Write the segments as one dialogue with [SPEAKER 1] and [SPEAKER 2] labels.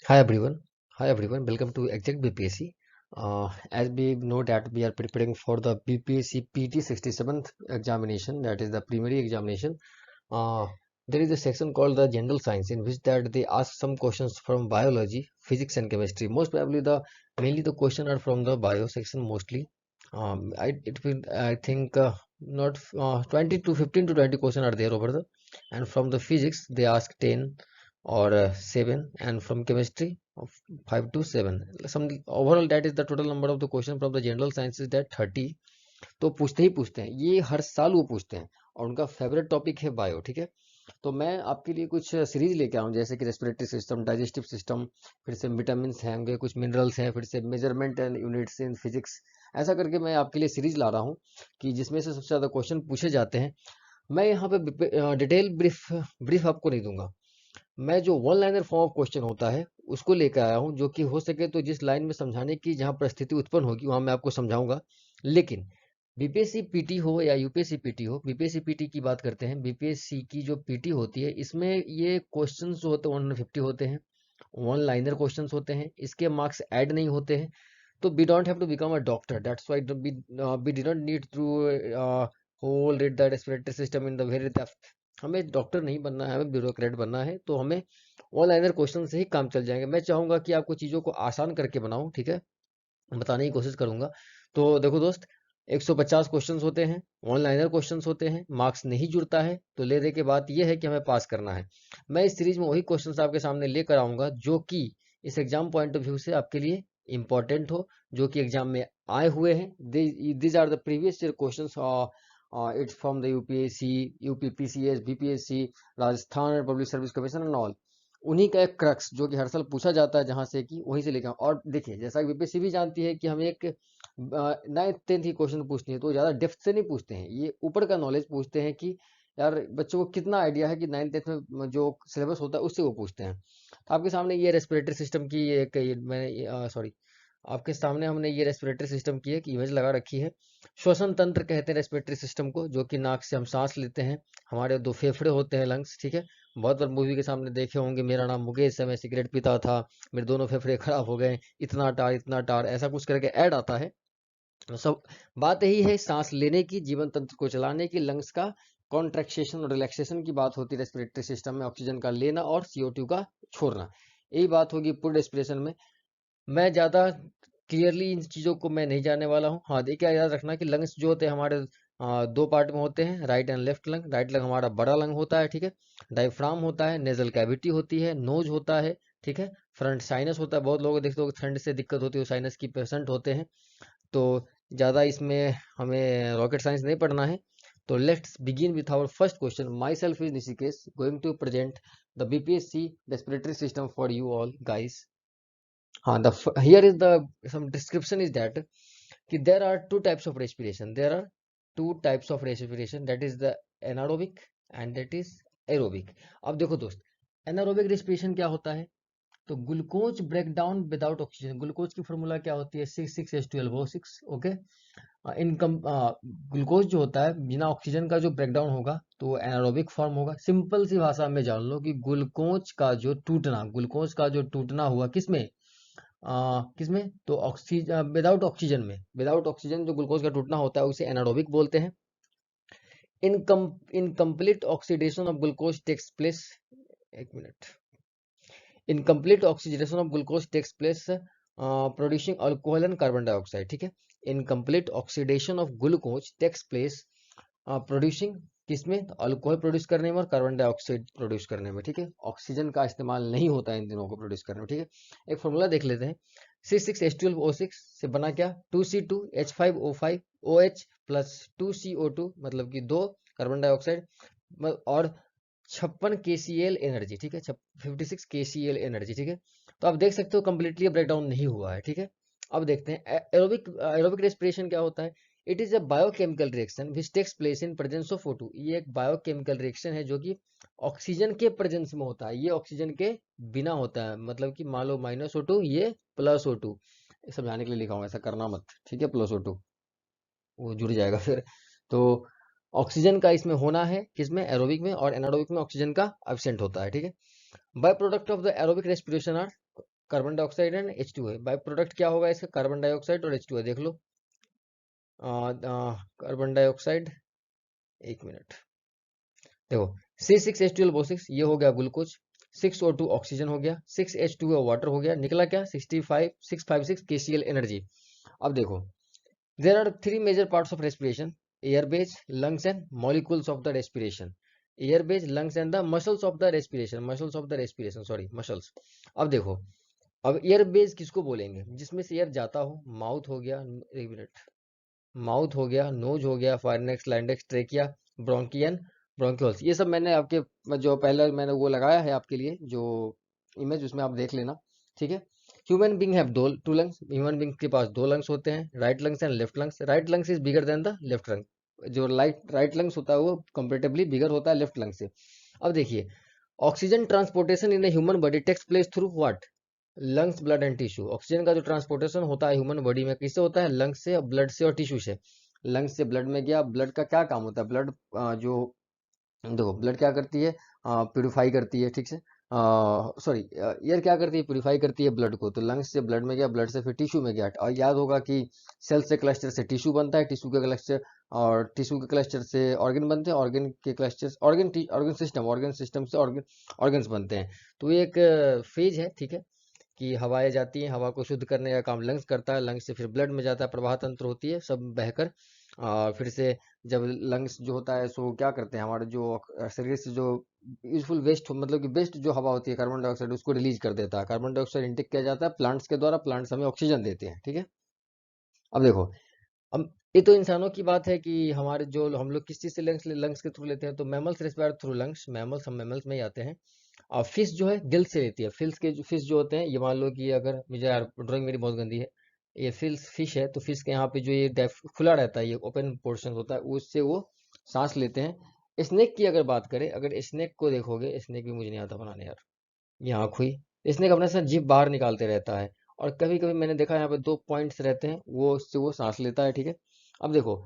[SPEAKER 1] Hi everyone. Hi everyone. Welcome to Exact BPSC. As we know that we are preparing for the BPSC PT 67th examination, that is the primary examination. Uh, there is a section called the General Science in which that they ask some questions from biology, physics and chemistry. Most probably the mainly the question are from the bio section mostly. I think not 20 to 15 to 20 question are there over the, and from the physics they ask 10 or 7, and from chemistry of 5 to 7. Some overall that is the total number of the question from the general sciences that 30. तो पूछते ही पूछते हैं, ये हर साल वो पूछते हैं, और उनका फेवरेट टॉपिक है बायो। ठीक है, तो मैं आपके लिए कुछ सीरीज लेके आऊँ, जैसे कि रेस्पिरेटरी सिस्टम, डाइजेस्टिव सिस्टम, फिर से विटामिन होंगे, कुछ मिनरल्स हैं, फिर से measurement and units in physics. ऐसा करके मैं आपके लिए सीरीज ला रहा हूँ कि जिसमें से सबसे ज़्यादा क्वेश्चन पूछे जाते हैं। मैं यहाँ पे डिटेल ब्रीफ ब्रीफ आपको नहीं दूंगा। मैं जो one liner form of question होता है उसको लेकर आया हूँ, जो कि हो सके तो जिस लाइन में समझाने की जहाँ परिस्थिति उत्पन्न होगी वहां मैं आपको समझाऊंगा। लेकिन बीपीएससी पीटी हो या यूपीएससी पीटी हो, बीपीएससी पीटी की बात करते हैं, बीपीएससी की जो पीटी होती है इसमें ये क्वेश्चंस जो होते हैं 150 होते हैं, वन लाइनर क्वेश्चंस होते हैं, इसके मार्क्स ऐड नहीं होते हैं। तो we don't have to become a doctor, that's why we didn't need to whole read the respiratory system in the very depth. हमें डॉक्टर नहीं बनना है, हमें ब्यूरोक्रेट बनना है, तो हमें वन लाइनर क्वेश्चन से ही काम चल जाएंगे। मैं चाहूंगा कि आपको चीज़ों को आसान करके बनाऊं, ठीक है, बताने की कोशिश करूंगा। तो देखो दोस्त, 150 क्वेश्चंस होते हैं, वन लाइनर क्वेश्चंस होते हैं, मार्क्स नहीं जुड़ता है, तो लेने के बाद ये है कि हमें पास करना है। मैं इस सीरीज में वही क्वेश्चंस आपके सामने लेकर आऊंगा जो कि इस एग्जाम पॉइंट ऑफ व्यू से आपके लिए इंपॉर्टेंट हो, जो कि एग्जाम में आए हुए हैं। These are the previous year questions, it's from the UPSC, UPPCS, BPSC, Rajasthan public service commission and all. उन्हीं का एक क्रक्स जो कि हर साल पूछा जाता है, जहां से कि वहीं से लेकर और देखिए, जैसा कि बीपीएससी भी जानती है कि हमें एक 9th 10th की क्वेश्चन पूछनी है, तो ज्यादा डेप्थ से नहीं पूछते हैं, ये ऊपर का नॉलेज पूछते हैं कि यार बच्चों को कितना आइडिया है कि 9th 10th में जो सिलेबस होता है उससे वो पूछते हैं। तो आपके सामने ये रेस्पिरेटरी सिस्टम की एक मैंने सॉरी, आपके सामने हमने ये रेस्पिरेटरी सिस्टम की एक इमेज लगा रखी है। श्वसन तंत्र कहते हैं रेस्पिरेटरी सिस्टम को, जो कि नाक से हम सांस लेते हैं। हमारे दो फेफड़े होते हैं, लंग्स, ठीक है। बहुत बार मूवी के सामने देखे होंगे, मेरा नाम मुकेश है, मैं सिगरेट पीता था, मेरे दोनों फेफड़े खराब हो गए, इतना टार ऐसा कुछ करके ऐड आता है। तो सब बात यही है, सांस लेने की, जीवन तंत्र को चलाने की, लंग्स का कॉन्ट्रैक्शन और रिलैक्सेशन की बात होती है रेस्पिरेटरी सिस्टम में, ऑक्सीजन का लेना और CO2 का छोड़ना। यही बात होगी पूर्ण रेस्पिरेशन में। मैं ज्यादा क्लियरली इन चीजों को मैं नहीं जानने वाला हूँ। हाँ, देखिए याद रखना कि लंग्स जो होते हैं हमारे दो पार्ट में होते हैं, right and left lung. Right lung हमारा बड़ा लंग होता है, ठीक है, डायफ्राम होता है, नेजल कैविटी होती है, नोज होता है, ठीक है, फ्रंट साइनस होता है। बहुत लोग देखते हो ठंड से दिक्कत होती है, साइनस की पेशेंट होते हैं। तो ज़्यादा इसमें हमें रॉकेट साइंस नहीं पढ़ना है। तो let's begin with our first question. Myself is Rishikesh, going to present the BPSC respiratory system for you all guys. हाँ, here is the some description is that कि there are two types of respiration. There are two types of respiration, that is the anaerobic and that is aerobic. अब देखो दोस्त, anaerobic respiration क्या होता है? तो glucose break down without oxygen. Glucose की formula क्या होती है? 6,6H12O6। ओके, इनकम ग्लूकोज जो होता है बिना ऑक्सीजन का जो ब्रेक डाउन होगा तो वो एनारोबिक फॉर्म होगा। सिंपल सी भाषा में जान लो कि ग्लूकोज का जो टूटना हुआ किसमें, किसमें, तो ऑक्सीजन, विदाउट ऑक्सीजन में, विदाउट ऑक्सीजन जो ग्लूकोज का टूटना होता है उसे एनारोबिक बोलते हैं। Incomplete oxidation of glucose takes place, एक minute, incomplete oxidation of glucose takes place producing alcohol and carbon dioxide, ठीक है। Incomplete oxidation of glucose takes place producing किसमें, तो अल्कोहल प्रोड्यूस करने में और कार्बन डाइऑक्साइड प्रोड्यूस करने में, ठीक है। ऑक्सीजन का इस्तेमाल नहीं होता है इन तीनों को प्रोड्यूस करने में, ठीक है। एक फॉर्मूला देख लेते हैं। C6H12O6 से बना क्या, 2C2H5O5OH प्लस 2CO2, मतलब कि दो कार्बन डाइऑक्साइड, और 56 kcal एनर्जी, ठीक है, 56 kcal एनर्जी, ठीक है। तो आप देख सकते हो कंप्लीटली ब्रेकडाउन नहीं हुआ है, ठीक है। अब देखते हैं एरोबिक एरोबिक रेस्पिरेशन क्या होता है। It is a biochemical reaction which takes place in presence of O2। ये एक बायोकेमिकल रिएक्शन है जो कि ऑक्सीजन के प्रेजेंस में होता है, ये ऑक्सीजन के बिना होता है। मतलब कि मान लो -O2, ये +O2। समझाने के लिए लिखा हूँ, ऐसा करना मत, ठीक है, +O2 वो जुड़ जाएगा फिर। तो ऑक्सीजन का इसमें होना है, किसमें, एरोबिक में, और एनारोबिक में ऑक्सीजन का एब्सेंट होता है, ठीक है। By product of the aerobic respiration are carbon dioxide and H2 है। बाई प्रोडक्ट क्या होगा इसका? कार्बन डाइऑक्साइड और H2 है। देख लो, कार्बन डाइऑक्साइड, एक मिनट, देखो C6H12O6 ये हो गया ग्लूकोज, 6O2 ऑक्सीजन हो गया, 6H2O वाटर हो गया, निकला क्या? 656 KCl एनर्जी। अब देखो, there are three major parts of respiration: airways, lungs and molecules of the respiration. Airways, lungs and the muscles of the respiration, muscles of the respiration, sorry muscles. अब देखो, अब air beige किसको बोलेंगे? जिसमें से air जाता हो। Mouth हो गया, एक मिनट, माउथ हो गया, नोज हो गया, फायरनेक्स, लाइंडेक्स, ट्रेकिया, ब्रोंकियन, ब्रोंक्यूल्स। ये सब मैंने आपके जो पहले मैंने वो लगाया है आपके लिए जो इमेज, उसमें आप देख लेना, ठीक है। ह्यूमन बींग हैव दो टू लंग्स, ह्यूमन बींग के पास दो लंग्स होते हैं, right lungs and left lungs. Right lungs is bigger than the left lung. जो राइट लंग्स होता है वो कंपेरेटिवली बिगर होता है लेफ्ट लंग से। अब देखिए, oxygen transportation in the human body takes place through what? Lungs, blood and tissue. Oxygen का जो ट्रांसपोर्टेशन होता है ह्यूमन बॉडी में किससे होता है? लंग्स से, ब्लड से और टिश्यू से। लंग्स से ब्लड में गया, ब्लड का क्या काम होता है? ब्लड जो देखो, ब्लड क्या करती है? प्यूरिफाई करती है, ठीक से। सॉरी, एयर क्या करती है? प्यूरिफाई करती है ब्लड को। तो लंग्स से ब्लड में गया, ब्लड से फिर टिश्यू में गया। और याद होगा कि सेल से क्लस्टर से टिश्यू बनता है, टिश्यू के क्लस्टर, और टिश्यू के क्लस्टर से ऑर्गन बनते हैं, ऑर्गन के क्लस्टर, ऑर्गन सिस्टम से ऑर्गन्स बनते हैं। तो ये एक फेज है, ठीक है, कि हवाएं जाती हैं, हवा को शुद्ध करने का काम लंग्स करता है, लंग्स से फिर ब्लड में जाता है, प्रवाह तंत्र होती है सब बहकर, फिर से जब लंग्स जो होता है सो क्या करते हैं, हमारे जो शरीर से जो यूजफुल वेस्ट, मतलब कि बेस्ट जो हवा होती है कार्बन डाइऑक्साइड, उसको रिलीज कर देता है। कार्बन डाइऑक्साइड इंटेक किया जाता है प्लांट्स के द्वारा, प्लांट्स हमें ऑक्सीजन देते हैं, ठीक है। अब देखो, अब ये तो इंसानों की बात है कि हमारे जो हम लोग किस चीज से लंग्स लंग्स के थ्रू लेते हैं, तो mammals respire through lungs, mammals, हम मैमल्स में ही आते हैं। और फिश जो है गिल्स से लेती है। फिश जो होते हैं, ये मान लो कि अगर मुझे यार ड्राइंग मेरी बहुत गंदी है, ये फिश है, तो फिश के यहाँ पे जो ये खुला रहता है, ये ओपन पोर्शन होता है, उससे वो सांस लेते हैं। स्नेक की अगर बात करें, अगर स्नेक को देखोगे, स्नेक भी मुझे नहीं आता बनाने यार, ये आँख हुई। स्नेक अपने से जीभ बाहर निकालते रहता है, और कभी कभी मैंने देखा यहाँ पे दो पॉइंट्स रहते हैं, वो उससे वो सांस लेता है, ठीक है। अब देखो,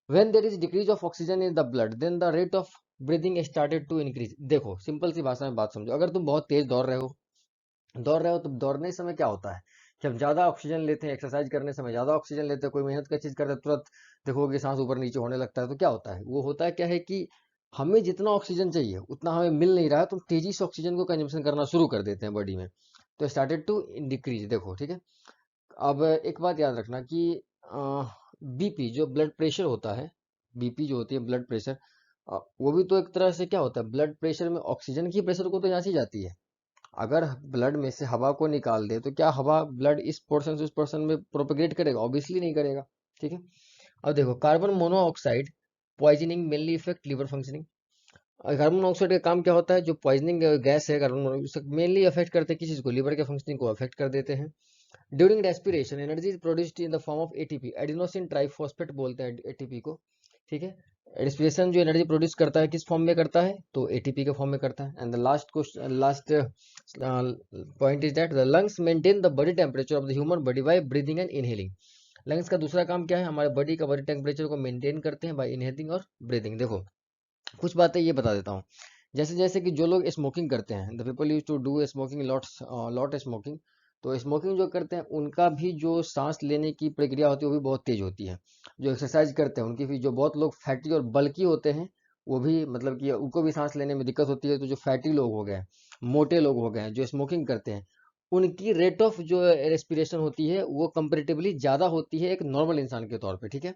[SPEAKER 1] when there is decrease of oxygen in the blood then the rate of breathing started to increase। देखो, सिंपल सी भाषा में बात समझो, अगर तुम बहुत तेज दौड़ रहे हो तो दौड़ने समय क्या होता है कि हम ज्यादा ऑक्सीजन लेते हैं, एक्सरसाइज करने समय ज्यादा ऑक्सीजन लेते हैं, कोई मेहनत का चीज करते हैं तुरंत देखोगे सांस ऊपर नीचे होने लगता है। तो क्या होता है? वो होता है क्या है कि हमें जितना ऑक्सीजन चाहिए उतना हमें मिल नहीं रहा है, तो हम तेजी से ऑक्सीजन को कंजम्पशन करना शुरू कर देते हैं बॉडी में, तो स्टार्टेड टू डिक्रीज। देखो, ठीक है। अब एक बात याद रखना कि बीपी जो ब्लड प्रेशर होता है, बीपी जो होती है ब्लड प्रेशर, वो भी तो एक तरह से क्या होता है? ब्लड प्रेशर में ऑक्सीजन की प्रेशर को तो जांची जाती है। अगर ब्लड में से हवा को निकाल दे तो क्या हवा ब्लड इस पोर्शन से उस पोर्शन में प्रोपेगेट करेगा? ऑब्वियसली नहीं करेगा, ठीक है। अब देखो, carbon monoxide poisoning mainly effect liver functioning. Carbon monoxide का काम क्या होता है? जो पॉइजनिंग गैस है कार्बन मोनोऑक्साइड, मेनली अफेक्ट करते हैं किस चीज को? लिवर के फंक्शनिंग को अफेक्ट कर देते हैं। During respiration energy is produced in the form of ATP, adenosine triphosphate बोलते हैं एटीपी को, ठीक है। रेस्पिरेशन जो एनर्जी प्रोड्यूस करता है किस फॉर्म में करता है? तो एटीपी के फॉर्म में करता है। And the last question, last point is that the lungs maintain the body temperature of the human body by breathing and inhaling. Lungs का दूसरा काम क्या है? हमारे बॉडी का बॉडी टेम्परेचर को मेंटेन करते हैं बाय इनहेलिंग और ब्रीदिंग। देखो, कुछ बातें ये बता देता हूँ। जैसे जैसे कि जो लोग स्मोकिंग करते हैं, the people use to do smoking lot smoking, तो स्मोकिंग जो करते हैं उनका भी जो सांस लेने की प्रक्रिया होती है वो भी बहुत तेज होती है। जो एक्सरसाइज करते हैं उनकी भी, जो बहुत लोग फैटी और बल्की होते हैं, वो भी मतलब कि उनको भी सांस लेने में दिक्कत होती है। तो जो फैटी लोग हो गए, मोटे लोग हो गए, जो स्मोकिंग करते हैं, उनकी रेट ऑफ जो रेस्पिरेशन होती है वो कंपेरेटिवली ज्यादा होती है एक नॉर्मल इंसान के तौर पे, ठीक है।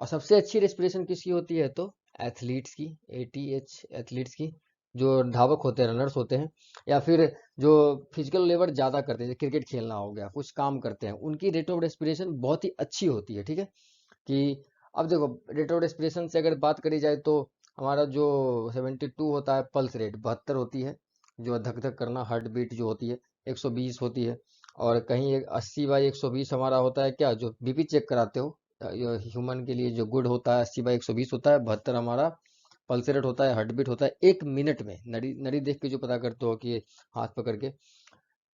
[SPEAKER 1] और सबसे अच्छी रेस्पिरेशन किसकी होती है? तो एथलीट्स की, एटीएच एथलीट्स की, जो धावक होते हैं, रनर्स होते हैं, या फिर जो फिजिकल लेबर ज्यादा करते हैं, जैसे क्रिकेट खेलना हो गया, कुछ काम करते हैं, उनकी रेट ऑफ रेस्पिरेशन बहुत ही अच्छी होती है, ठीक है। कि अब देखो, रेट ऑफ रेस्पिरेशन से अगर बात करी जाए तो हमारा जो 72 होता है पल्स रेट, 72 होती है, जो धक धक करना, हार्ट बीट जो होती है 120 होती है। और कहीं 80/120 हमारा होता है क्या, जो बीपी चेक कराते हो ह्यूमन के लिए जो गुड होता है, 80/120 होता है। 72 हमारा पल्स रेट होता है, हार्ट बीट होता है एक मिनट में, नड़ी नड़ी देख के जो पता करते हो कि हाथ पकड़ के।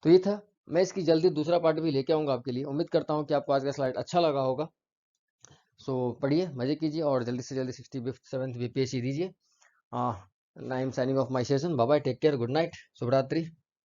[SPEAKER 1] तो ये था। मैं इसकी जल्दी दूसरा पार्ट भी लेके आऊंगा आपके लिए। उम्मीद करता हूँ कि आपको आज का स्लाइड अच्छा लगा होगा। सो पढ़िए, मजे कीजिए, और जल्दी से जल्दी 67th बीपीएससी दीजिए। I am signing off my session. Bye bye, take care, good night, शुभ रात्रि।